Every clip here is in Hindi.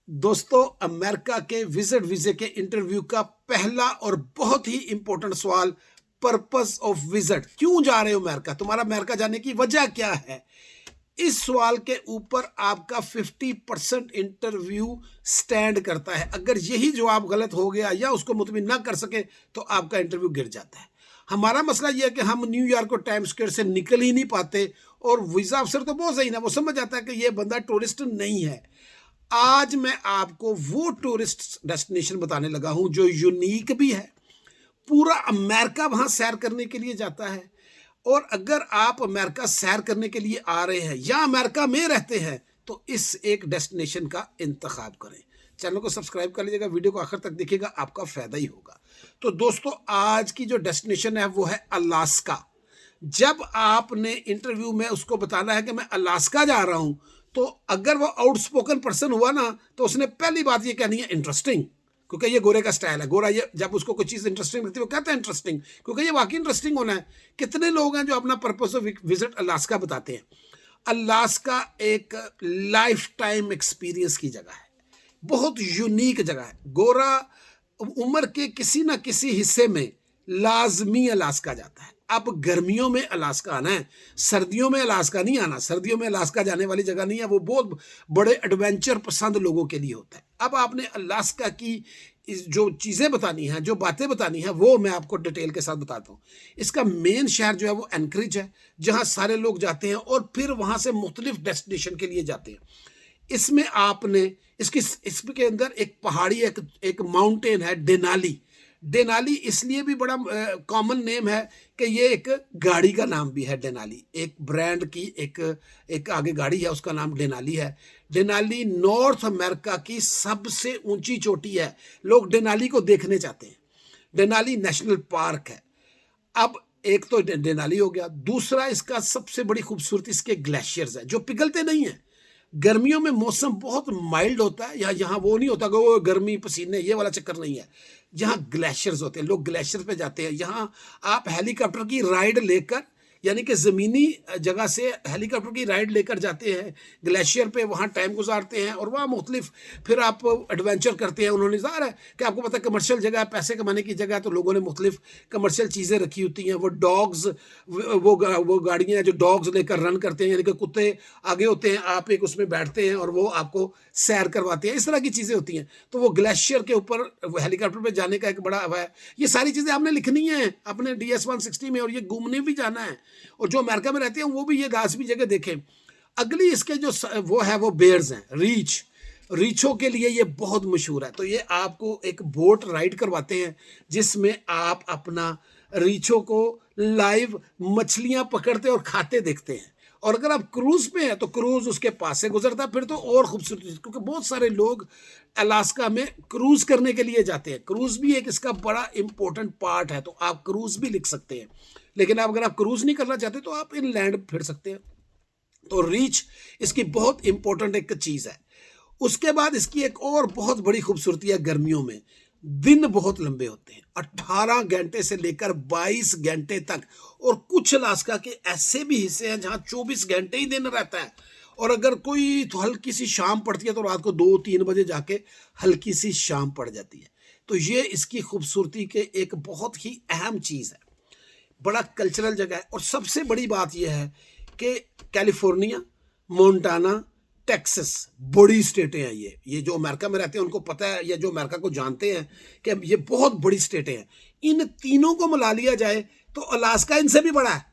दोस्तों, अमेरिका के विजिट वीजे के इंटरव्यू का पहला और बहुत ही इंपॉर्टेंट सवाल, पर्पस ऑफ विजिट। क्यों जा रहे हो अमेरिका? तुम्हारा अमेरिका जाने की वजह क्या है? इस सवाल के ऊपर आपका 50% इंटरव्यू स्टैंड करता है। अगर यही जवाब गलत हो गया या उसको मुतमिन ना कर सके तो आपका इंटरव्यू गिर जाता है। हमारा मसला यह है कि हम न्यूयॉर्क और टाइम स्क्वायर से निकल ही नहीं पाते, और वीजा अफसर तो बहुत सही ना, वो समझ आता है कि यह बंदा टूरिस्ट नहीं है। आज मैं आपको वो टूरिस्ट डेस्टिनेशन बताने लगा हूं जो यूनिक भी है। पूरा अमेरिका वहां सैर करने के लिए जाता है, और अगर आप अमेरिका सैर करने के लिए आ रहे हैं या अमेरिका में रहते हैं तो इस एक डेस्टिनेशन का इंतखाब करें। चैनल को सब्सक्राइब कर लीजिएगा, वीडियो को आखिर तक देखिएगा, आपका फायदा ही होगा। तो दोस्तों, आज की जो डेस्टिनेशन है वो है अलास्का। जब आपने इंटरव्यू में उसको बताना है कि मैं अलास्का जा रहा हूं, तो अगर वो आउटस्पोकन पर्सन हुआ ना, तो उसने पहली बात ये कहनी है इंटरेस्टिंग, क्योंकि ये गोरे का स्टाइल है। गोरा ये जब उसको कोई चीज़ इंटरेस्टिंग लगती है वो कहता है इंटरेस्टिंग, क्योंकि ये वाकई इंटरेस्टिंग होना है। कितने लोग हैं जो अपना पर्पस ऑफ विजिट अलास्का बताते हैं। अलास्का एक लाइफ टाइम एक्सपीरियंस की जगह है, बहुत यूनिक जगह है। गोरा उम्र के किसी ना किसी हिस्से में लाजमी अलास्का जाता है। अब गर्मियों में अलास्का आना है, सर्दियों में अलास्का नहीं आना। सर्दियों में अलास्का जाने वाली जगह नहीं है, वो बहुत बड़े एडवेंचर पसंद लोगों के लिए होता है। अब आपने अलास्का की जो चीज़ें बतानी हैं, जो बातें बतानी हैं, वो मैं आपको डिटेल के साथ बताता हूँ। इसका मेन शहर जो है वो एनकरेज है, जहाँ सारे लोग जाते हैं और फिर वहाँ से मुख्तलिफ डेस्टिनेशन के लिए जाते हैं। इसमें आपने इसके अंदर एक पहाड़ी, एक माउंटेन है डेनाली। डेनाली इसलिए भी बड़ा कॉमन नेम है कि ये एक गाड़ी का नाम भी है। डेनाली एक ब्रांड की एक आगे गाड़ी है, उसका नाम डेनाली है। डेनाली नॉर्थ अमेरिका की सबसे ऊंची चोटी है, लोग डेनाली को देखने जाते हैं। डेनाली नेशनल पार्क है। अब एक तो डेनाली हो गया, दूसरा इसका सबसे बड़ी खूबसूरती इसके ग्लेशियर्स है जो पिघलते नहीं है। गर्मियों में मौसम बहुत माइल्ड होता है, या यहाँ वो नहीं होता कि वो गर्मी पसीने ये वाला चक्कर नहीं है। यहाँ ग्लेशियर्स होते हैं, लोग ग्लेशियर पे जाते हैं। यहाँ आप हेलीकॉप्टर की राइड लेकर, यानी कि ज़मीनी जगह से हेलीकॉप्टर की राइड लेकर जाते हैं ग्लेशियर पे, वहाँ टाइम गुजारते हैं और वहाँ मुख्तलिफ फिर आप एडवेंचर करते हैं। उन्होंने ज़ाहिर है कि आपको पता है कमर्शियल जगह है, पैसे कमाने की जगह है, तो लोगों ने मुख्तलिफ कमर्शियल चीज़ें रखी होती हैं। वो डॉग्स, वो गाड़ियाँ हैं जो डॉग्स लेकर रन करते हैं, यानी कि कुत्ते आगे होते हैं, आप एक उसमें बैठते हैं और वो आपको सैर करवाते हैं। इस तरह की चीज़ें होती हैं। तो वो ग्लेशियर के ऊपर हेलीकॉप्टर पर जाने का एक बड़ा है। ये सारी चीज़ें आपने लिखनी है अपने DS-160 में, और ये घूमने भी जाना है। और जो अमेरिका में रहते हैं वो भी ये लाजमी जगह देखें। अगली इसके जो वो है वो बेयर्स हैं, रीछ। रीछों के लिए ये बहुत मशहूर है। तो ये आपको एक बोट राइड करवाते हैं जिसमें आप अपना रीछों को लाइव मछलियां पकड़ते और खाते देखते हैं। और अगर आप क्रूज पे हैं तो क्रूज उसके पास से गुजरता है, फिर तो और खूबसूरत, क्योंकि बहुत सारे लोग अलास्का में क्रूज करने के लिए जाते हैं। क्रूज भी एक इसका बड़ा इंपॉर्टेंट पार्ट है, तो आप क्रूज भी लिख सकते हैं। लेकिन अगर आप क्रूज नहीं करना चाहते तो आप इनलैंड फिर सकते हैं। तो रीच इसकी बहुत इंपॉर्टेंट एक चीज़ है। उसके बाद इसकी एक और बहुत बड़ी खूबसूरती है, गर्मियों में दिन बहुत लंबे होते हैं, 18 घंटे से लेकर 22 घंटे तक। और कुछ अलास्का के ऐसे भी हिस्से हैं जहां 24 घंटे ही दिन रहता है। और अगर कोई तो हल्की सी शाम पड़ती है तो रात को 2-3 बजे जाके हल्की सी शाम पड़ जाती है। तो ये इसकी खूबसूरती के एक बहुत ही अहम चीज़ है। बड़ा कल्चरल जगह है। और सबसे बड़ी बात यह है कि कैलिफोर्निया, मोन्टाना, टेक्सास बड़ी स्टेटें हैं। ये जो अमेरिका में रहते हैं उनको पता है, या जो अमेरिका को जानते हैं कि ये बहुत बड़ी स्टेटें हैं। इन तीनों को मिला लिया जाए तो अलास्का इनसे भी बड़ा है,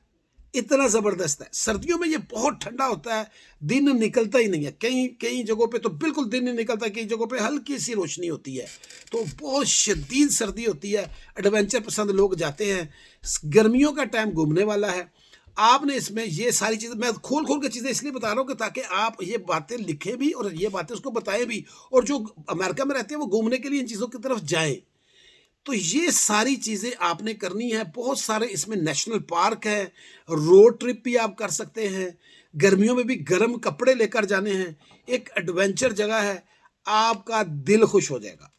इतना ज़बरदस्त है। सर्दियों में ये बहुत ठंडा होता है, दिन निकलता ही नहीं है। कई कई जगहों पे तो बिल्कुल दिन नहीं निकलता, कई जगहों पे हल्की सी रोशनी होती है। तो बहुत शदीद सर्दी होती है, एडवेंचर पसंद लोग जाते हैं। गर्मियों का टाइम घूमने वाला है। आपने इसमें ये सारी चीज़ें, मैं खोल खोल के चीज़ें इसलिए बता रहा हूँ कि ताकि आप ये बातें लिखें भी और ये बातें उसको बताएं भी, और जो अमेरिका में रहते हैं वो घूमने के लिए इन चीज़ों की तरफ जाएं। तो ये सारी चीज़ें आपने करनी है। बहुत सारे इसमें नेशनल पार्क है, रोड ट्रिप भी आप कर सकते हैं। गर्मियों में भी गर्म कपड़े लेकर जाने हैं। एक एडवेंचर जगह है, आपका दिल खुश हो जाएगा।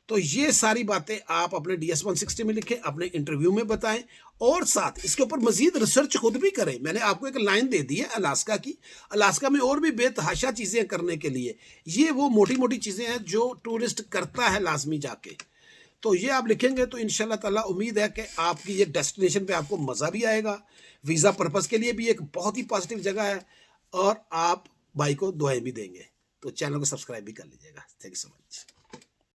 तो ये सारी बातें आप अपने DS-160 में लिखें, अपने इंटरव्यू में बताएं और साथ इसके ऊपर मजीद रिसर्च खुद भी करें। मैंने आपको एक लाइन दे दी है अलास्का की। अलास्का में और भी बेतहाशा चीज़ें करने के लिए, ये वो मोटी मोटी चीज़ें हैं जो टूरिस्ट करता है लाजमी जाके। तो ये आप लिखेंगे तो इंशाल्लाह ताला उम्मीद है कि आपकी ये डेस्टिनेशन पे आपको मज़ा भी आएगा। वीज़ा पर्पज़ के लिए भी एक बहुत ही पॉजिटिव जगह है और आप भाई को दुआएं भी देंगे। तो चैनल को सब्सक्राइब भी कर लीजिएगा। Thank you so much.